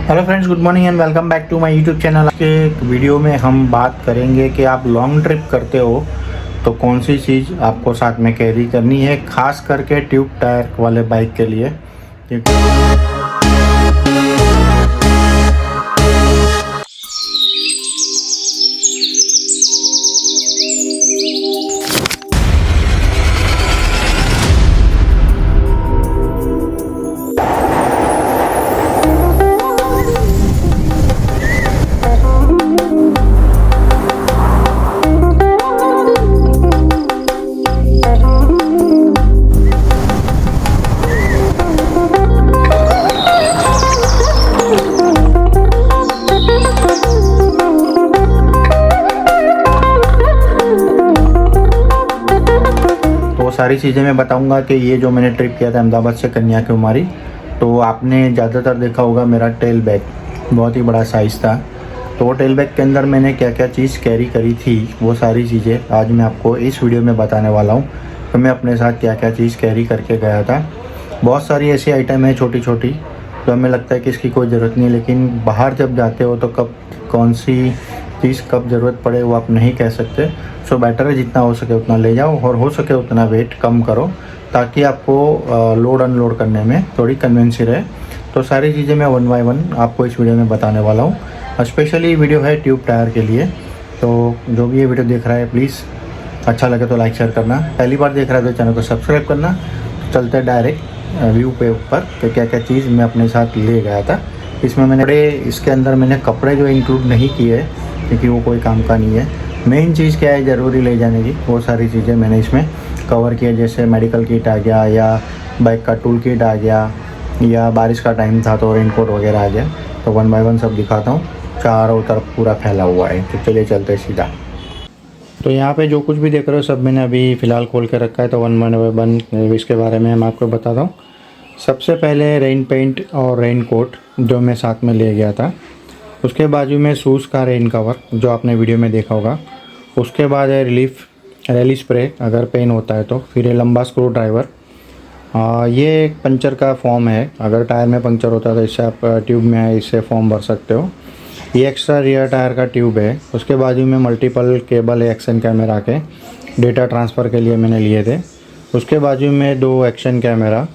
Hello friends, good morning and welcome back to my YouTube channel. के video में हम बात करेंगे कि आप लॉन्ग ट्रिप करते हो तो कौन सी चीज़ आपको साथ में कैरी करनी है, खास करके ट्यूब टायर वाले बाइक के लिए। सारी चीज़ें मैं बताऊंगा कि ये जो मैंने ट्रिप किया था अहमदाबाद से कन्याकुमारी, तो आपने ज़्यादातर देखा होगा मेरा टेल बैग बहुत ही बड़ा साइज़ था। तो वो टेल बैग के अंदर मैंने क्या क्या चीज़ कैरी करी थी, वो सारी चीज़ें आज मैं आपको इस वीडियो में बताने वाला हूँ। तो मैं अपने साथ क्या क्या चीज़ कैरी करके गया था। बहुत सारी ऐसी आइटम है छोटी छोटी तो हमें लगता है कि इसकी कोई ज़रूरत नहीं है, लेकिन बाहर जब जाते हो तो कब कौन सी चीज़ कब ज़रूरत पड़े वो आप नहीं कह सकते। सो बेटर है जितना हो सके उतना ले जाओ और हो सके उतना वेट कम करो, ताकि आपको लोड अनलोड करने में थोड़ी कन्वेंसी रहे। तो सारी चीज़ें मैं वन बाय वन आपको इस वीडियो में बताने वाला हूँ। स्पेशली वीडियो है ट्यूब टायर के लिए, तो जो भी ये वीडियो देख रहा है प्लीज़ अच्छा लगे तो लाइक शेयर करना, पहली बार देख रहा है तो चैनल को सब्सक्राइब करना। चलते डायरेक्ट व्यू पे ऊपर कि क्या क्या चीज़ मैं अपने साथ ले गया था। इसमें मैंने इसके अंदर मैंने कपड़े जो इंक्लूड नहीं किए क्योंकि वो कोई काम का नहीं है। मेन चीज़ क्या है ज़रूरी ले जाने की, वो सारी चीज़ें मैंने इसमें कवर किया, जैसे मेडिकल किट आ गया या बाइक का टूल किट आ गया, या बारिश का टाइम था तो रेनकोट वगैरह आ गया। तो वन बाय वन सब दिखाता हूँ। चारों तरफ पूरा फैला हुआ है, तो चलिए चलते सीधा। तो यहाँ पे जो कुछ भी देख रहे हो सब मैंने अभी फ़िलहाल खोल के रखा है, तो वन बाय वन इसके बारे में मैं आपको बताता हूँ। सबसे पहले रेन पेंट और रेन कोट जो मैं साथ में ले गया था, उसके बाजू में शूज़ का रेन कवर जो आपने वीडियो में देखा होगा, उसके बाद है रिलीफ रैली स्प्रे अगर पेन होता है तो, फिर ये लंबा स्क्रू ड्राइवर। ये एक पंचर का फॉर्म है, अगर टायर में पंक्चर होता है तो इससे आप ट्यूब में इससे फॉर्म भर सकते हो। ये एक्स्ट्रा रियर टायर का ट्यूब है। उसके बाजू में मल्टीपल केबल है एक्शन कैमरा के, डेटा ट्रांसफ़र के लिए मैंने लिए थे। उसके बाजू में 2 एक्शन कैमरा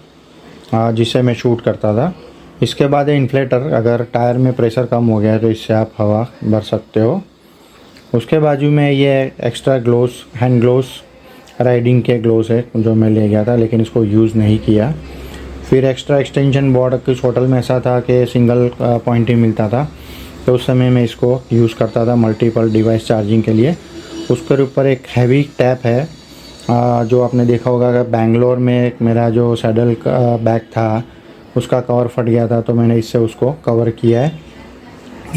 जिससे मैं शूट करता था। इसके बाद है इन्फ्लेटर, अगर टायर में प्रेशर कम हो गया है तो इससे आप हवा भर सकते हो। उसके बाजू में ये extra gloves, hand gloves, riding के ग्लोव्स है जो मैं ले गया था लेकिन इसको यूज़ नहीं किया। फिर एक्स्ट्रा एक्सटेंशन बोर्ड, कुछ होटल में ऐसा था कि सिंगल पॉइंट ही मिलता था, तो उस समय मैं इसको यूज़ करता था मल्टीपल डिवाइस चार्जिंग के लिए। उसके ऊपर एक हैवी टैप है जो आपने देखा होगा कि बेंगलोर में मेरा जो सैडल का बैग था उसका कवर फट गया था, तो मैंने इससे उसको कवर किया है।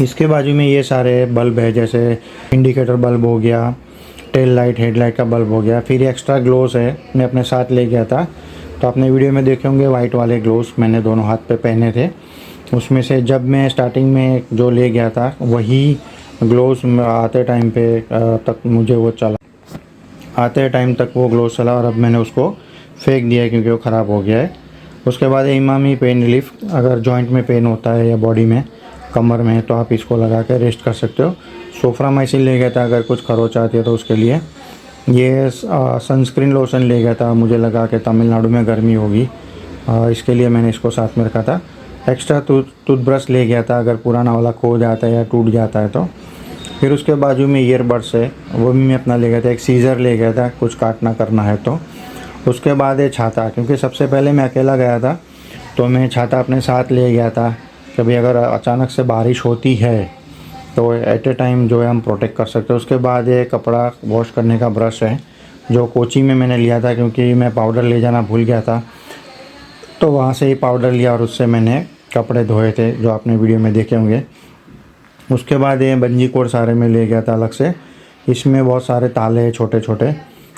इसके बाजू में ये सारे बल्ब है, जैसे इंडिकेटर बल्ब हो गया, टेल लाइट, हेडलाइट का बल्ब हो गया। फिर एक्स्ट्रा ग्लोव्स है मैं अपने साथ ले गया था, तो आपने वीडियो में देखे होंगे वाइट वाले ग्लोव्स मैंने दोनों हाथ पे पहने थे। उसमें से जब मैं स्टार्टिंग में जो ले गया था वही ग्लोव्स आते टाइम पे तक मुझे वो चला, आते टाइम तक वो ग्लोव्स चला और अब मैंने उसको फेंक दिया क्योंकि वो ख़राब हो गया है। उसके बाद इमामी पेन रिलीफ, अगर जॉइंट में पेन होता है या बॉडी में, कमर में, तो आप इसको लगा कर रेस्ट कर सकते हो। सोफ्रामाइसिन ले गया था अगर कुछ खरोच आती है तो उसके लिए। ये सनस्क्रीन लोशन ले गया था, मुझे लगा कि तमिलनाडु में गर्मी होगी, इसके लिए मैंने इसको साथ में रखा था। एक्स्ट्रा टूथब्रश ले गया था अगर पुराना वाला खो जाता है या टूट जाता है तो। फिर उसके बाजू में ईयरबड्स है, वो भी मैं अपना ले गया था। एक सीज़र ले गया था कुछ काटना करना है तो। उसके बाद है छाता, क्योंकि सबसे पहले मैं अकेला गया था तो मैं छाता अपने साथ ले गया था, कभी अगर अचानक से बारिश होती है तो एट ए टाइम जो है हम प्रोटेक्ट कर सकते हैं। उसके बाद ये कपड़ा वॉश करने का ब्रश है जो कोची में मैंने लिया था, क्योंकि मैं पाउडर ले जाना भूल गया था, तो वहाँ से ही पाउडर लिया और उससे मैंने कपड़े धोए थे जो आपने वीडियो में देखे होंगे। उसके बाद ये बंजी कोड सारे में ले गया था अलग से, इसमें बहुत सारे ताले हैं छोटे छोटे।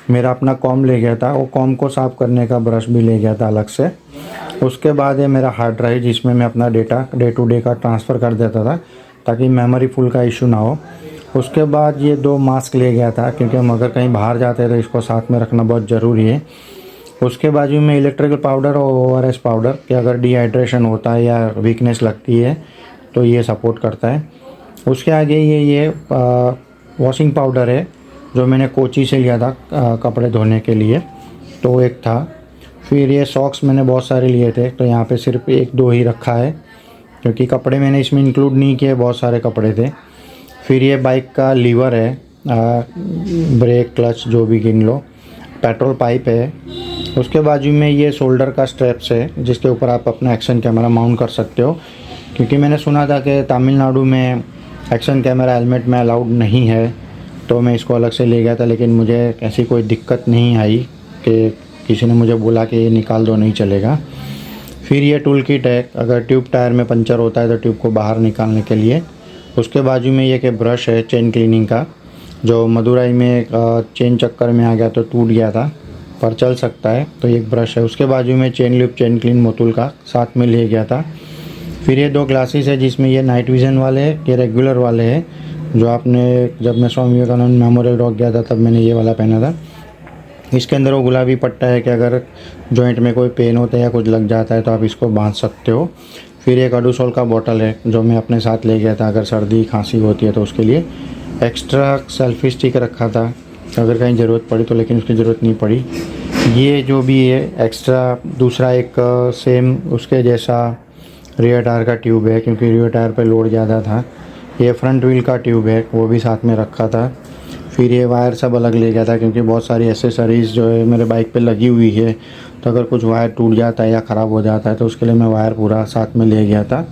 मेरा अपना कॉम ले गया था, वो कॉम को साफ़ करने का ब्रश भी ले गया था अलग से। उसके बाद है मेरा हार्ड ड्राइव, जिसमें मैं अपना डेटा डे टू डे का ट्रांसफ़र कर देता था ताकि मेमोरी फुल का इशू ना हो। उसके बाद ये 2 मास्क ले गया था, क्योंकि हम अगर कहीं बाहर जाते हैं तो इसको साथ में रखना बहुत ज़रूरी है। उसके बाजू में इलेक्ट्रिकल पाउडर और ORS पाउडर, कि अगर डिहाइड्रेशन होता है या वीकनेस लगती है तो ये सपोर्ट करता है। उसके आगे ये वॉशिंग पाउडर है जो मैंने कोची से लिया था कपड़े धोने के लिए, तो एक था। फिर ये सॉक्स मैंने बहुत सारे लिए थे, तो यहाँ पे सिर्फ 1-2 ही रखा है क्योंकि कपड़े मैंने इसमें इंक्लूड नहीं किए, बहुत सारे कपड़े थे। फिर ये बाइक का लीवर है, ब्रेक क्लच जो भी गिन लो। पेट्रोल पाइप है। उसके बाजू में ये शोल्डर का स्ट्रैप्स है जिसके ऊपर आप अपना एक्शन कैमरा माउंट कर सकते हो, क्योंकि मैंने सुना था कि तमिलनाडु में एक्शन कैमरा हेलमेट में अलाउड नहीं है, तो मैं इसको अलग से ले गया था। लेकिन मुझे ऐसी कोई दिक्कत नहीं आई कि किसी ने मुझे बोला कि ये निकाल दो, नहीं चलेगा। फिर ये टूल किट है, अगर ट्यूब टायर में पंचर होता है तो ट्यूब को बाहर निकालने के लिए। उसके बाजू में ये कि ब्रश है चेन क्लीनिंग का, जो मदुराई में चेन चक्कर में आ गया तो टूट गया था, पर चल सकता है, तो एक ब्रश है। उसके बाजू में chain loop chain clean Motul का साथ में ले गया था। फिर ये 2 ग्लासेस है जिसमें ये नाइट विज़न वाले है, ये रेगुलर वाले हैं, जो आपने जब मैं स्वामी विवेकानंद मेमोरियल रॉक गया था तब मैंने ये वाला पहना था। इसके अंदर वो गुलाबी पट्टा है कि अगर जॉइंट में कोई पेन होता है या कुछ लग जाता है तो आप इसको बांध सकते हो। फिर एक अडूसोल का बॉटल है जो मैं अपने साथ ले गया था, अगर सर्दी खांसी होती है तो उसके लिए। एक्स्ट्रा सेल्फी स्टिक रखा था अगर कहीं ज़रूरत पड़ी तो, लेकिन उसकी ज़रूरत नहीं पड़ी। ये जो भी है एक्स्ट्रा दूसरा एक सेम उसके जैसा रियर टायर का ट्यूब है, क्योंकि रियर टायर पे लोड ज़्यादा था। ये फ्रंट व्हील का ट्यूब है, वो भी साथ में रखा था। फिर ये वायर सब अलग ले गया था क्योंकि बहुत सारी एसेसरीज़ जो है मेरे बाइक पे लगी हुई है, तो अगर कुछ वायर टूट जाता है या ख़राब हो जाता है तो उसके लिए मैं वायर पूरा साथ में ले गया था।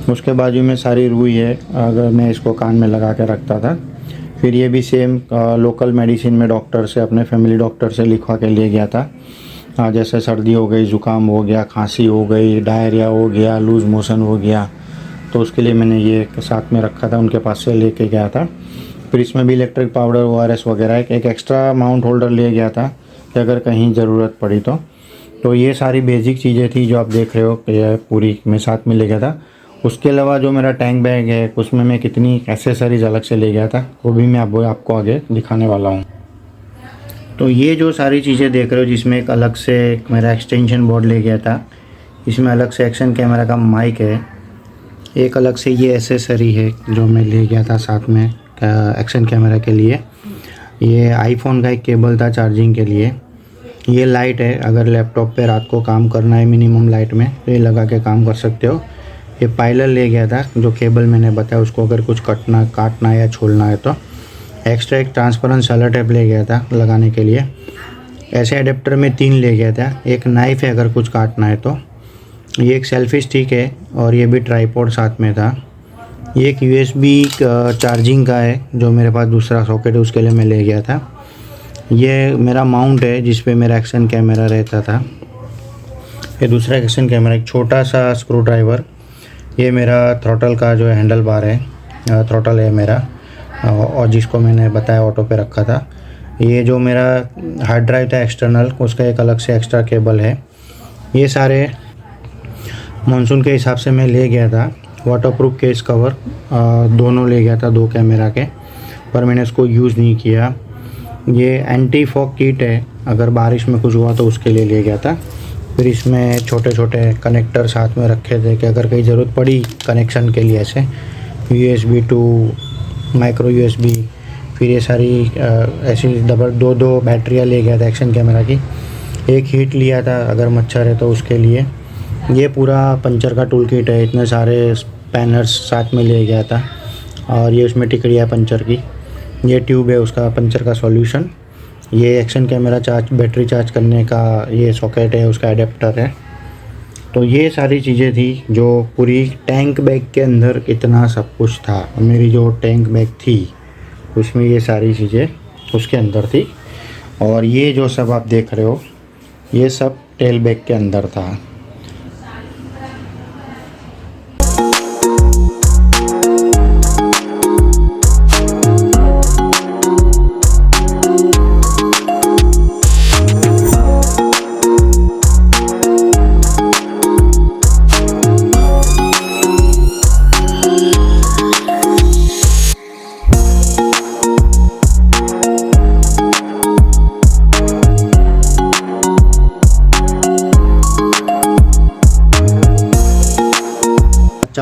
उसके बाजू में सारी रुई है, अगर मैं इसको कान में लगा के रखता था। फिर ये भी सेम लोकल मेडिसिन में डॉक्टर से, अपने फैमिली डॉक्टर से लिखवा के ले गया था। जैसे सर्दी हो गई, ज़ुकाम हो गया, खांसी हो गई, डायरिया हो गया, लूज़ मोशन हो गया, तो उसके लिए मैंने ये साथ में रखा था, उनके पास से लेके गया था। फिर इसमें भी इलेक्ट्रिक पाउडर, ORS वगैरह एक एक्स्ट्रा माउंट होल्डर ले गया था कि अगर कहीं ज़रूरत पड़ी तो ये सारी बेसिक चीज़ें थी जो आप देख रहे हो, ये पूरी मैं साथ में ले गया था। उसके अलावा जो मेरा टैंक बैग है उसमें मैं कितनी एक्सेसरीज़ अलग से ले गया था, वो भी मैं आपको आगे दिखाने वाला हूँ। तो ये जो सारी चीज़ें देख रहे हो, जिसमें एक अलग से मेरा एक्सटेंशन बोर्ड ले गया था, इसमें अलग से एक्शन कैमरा का माइक है, एक अलग से ये एसेसरी है जो मैं ले गया था साथ में एक्शन कैमरा के लिए। ये आईफोन का एक केबल था चार्जिंग के लिए। ये लाइट है, अगर लैपटॉप पे रात को काम करना है मिनिमम लाइट में तो ये लगा के काम कर सकते हो। ये पाइलर ले गया था, जो केबल मैंने बताया उसको अगर कुछ काटना है या छोड़ना है तो। एक्स्ट्रा एक ट्रांसपेरेंट सेलो टेप ले गया था लगाने के लिए। ऐसे एडेप्टर में 3 ले गया था। एक नाइफ़ है अगर कुछ काटना है तो। ये एक सेल्फी स्टिक है और ये भी ट्राइपॉड साथ में था। ये एक USB चार्जिंग का है, जो मेरे पास दूसरा सॉकेट है उसके लिए मैं ले गया था। ये मेरा माउंट है जिस पे मेरा एक्शन कैमरा रहता था। ये दूसरा एक्शन कैमरा, एक छोटा सा स्क्रू ड्राइवर। ये मेरा थ्रॉटल का जो हैंडल बार है, थ्रॉटल है मेरा, और जिसको मैंने बताया ऑटो पे रखा था। ये जो मेरा हार्ड ड्राइव था एक्सटर्नल, उसका एक अलग से एक्स्ट्रा केबल है। ये सारे मानसून के हिसाब से मैं ले गया था। वाटरप्रूफ केस कवर दोनों ले गया था, 2 कैमरा के, पर मैंने इसको यूज़ नहीं किया। ये एंटी फॉग किट है, अगर बारिश में कुछ हुआ तो उसके लिए ले गया था। फिर इसमें छोटे छोटे कनेक्टर साथ में रखे थे कि अगर कहीं ज़रूरत पड़ी कनेक्शन के लिए, ऐसे USB टू माइक्रो USB। फिर ये सारी ऐसी दो बैटरियाँ ले गया था एक्शन कैमरा की। एक हीट लिया था अगर मच्छर है तो उसके लिए। ये पूरा पंचर का टूल किट है, इतने सारे स्पैनर्स साथ में ले गया था। और ये उसमें टिकड़ियाँ पंचर की। ये ट्यूब है उसका पंचर का सॉल्यूशन। ये एक्शन कैमरा बैटरी चार्ज करने का ये सॉकेट है, उसका एडेप्टर है। तो ये सारी चीज़ें थी जो पूरी टैंक बैग के अंदर इतना सब कुछ था। मेरी जो टैंक बैग थी उसमें ये सारी चीज़ें उसके अंदर थी। और ये जो सब आप देख रहे हो ये सब टेल बैग के अंदर था।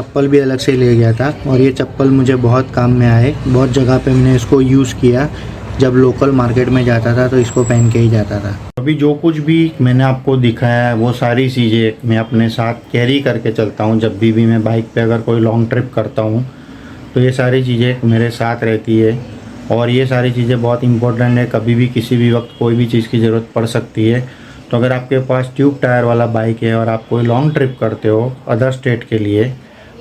चप्पल भी अलग से ले गया था और ये चप्पल मुझे बहुत काम में आए। बहुत जगह पे मैंने इसको यूज़ किया, जब लोकल मार्केट में जाता था तो इसको पहन के ही जाता था। अभी जो कुछ भी मैंने आपको दिखाया है वो सारी चीज़ें मैं अपने साथ कैरी करके चलता हूँ। जब भी मैं बाइक पे अगर कोई लॉन्ग ट्रिप करता हूँ तो ये सारी चीज़ें मेरे साथ रहती है और ये सारी चीज़ें बहुत इंपॉर्टेंट है। कभी भी किसी भी वक्त कोई भी चीज़ की ज़रूरत पड़ सकती है। तो अगर आपके पास ट्यूब टायर वाला बाइक है और आप कोई लॉन्ग ट्रिप करते हो अदर स्टेट के लिए,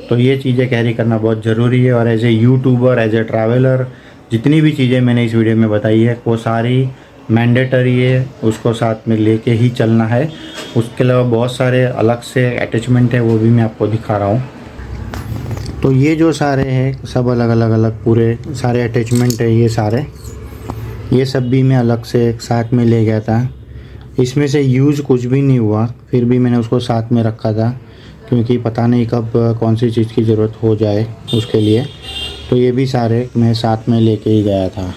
तो ये चीज़ें कैरी करना बहुत ज़रूरी है। और as a YouTuber, as a traveller, जितनी भी चीज़ें मैंने इस वीडियो में बताई है वो सारी मैंडेटरी है, उसको साथ में लेके ही चलना है। उसके अलावा बहुत सारे अलग से अटैचमेंट है, वो भी मैं आपको दिखा रहा हूँ। तो ये जो सारे हैं सब अलग पूरे सारे अटैचमेंट है, ये सब भी मैं अलग से साथ में ले गया था। इसमें से यूज़ कुछ भी नहीं हुआ, फिर भी मैंने उसको साथ में रखा था क्योंकि पता नहीं कब कौन सी चीज़ की ज़रूरत हो जाए उसके लिए। तो ये भी सारे मैं साथ में लेके ही गया था।